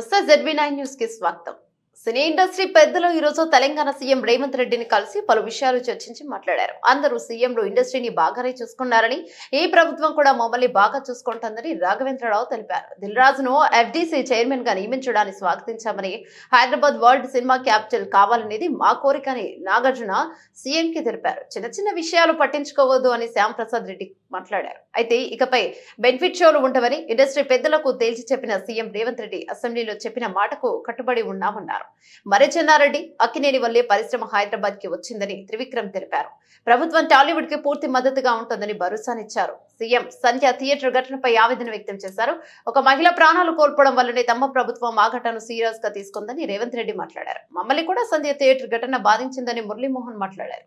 నమస్తే ZB9 news కి స్వాగతం. సినీ ఇండస్ట్రీ పెద్దలు ఈ రోజు తెలంగాణ సీఎం రేవంత్ రెడ్డిని కలిసి పలు విషయాలు చర్చించి మాట్లాడారు. అందరూ సీఎంలు ఇండస్ట్రీని బాగానే చూసుకున్నారని, ఈ ప్రభుత్వం కూడా మమ్మల్ని బాగా చూసుకుంటుందని రాఘవేంద్రరావు తెలిపారు. దిల్ రాజును FDC చైర్మన్ గా నియమించడాన్ని స్వాగతించామని, హైదరాబాద్ వరల్డ్ సినిమా క్యాపిటల్ కావాలనేది మా కోరికని నాగార్జున సీఎం కి తెలిపారు. చిన్న చిన్న విషయాలు పట్టించుకోవద్దు అని శ్యామ్ ప్రసాద్ రెడ్డి మాట్లాడారు. అయితే ఇకపై బెనిఫిట్ షోలు ఉండవని ఇండస్ట్రీ పెద్దలకు తేల్చి చెప్పిన సీఎం రేవంత్ రెడ్డి అసెంబ్లీలో చెప్పిన మాటకు కట్టుబడి ఉన్నామన్నారు. మరి చెన్నారెడ్డి అక్కినేని వల్లే పరిశ్రమ హైదరాబాద్ కి వచ్చిందని త్రివిక్రమ్ తెలిపారు. ప్రభుత్వం టాలీవుడ్ కి పూర్తి మద్దతుగా ఉంటుందని భరోసానిచ్చారు. సీఎం సంధ్య థియేటర్ ఘటనపై ఆవేదన వ్యక్తం చేశారు. ఒక మహిళ ప్రాణాలు కోల్పోవడం వల్లనే తమ ప్రభుత్వం ఆ ఘటనను సీరియస్ గా తీసుకుందని రేవంత్ రెడ్డి మాట్లాడారు. మమ్మల్ని కూడా సంధ్య థియేటర్ ఘటన బాధించిందని మురళీమోహన్ మాట్లాడారు.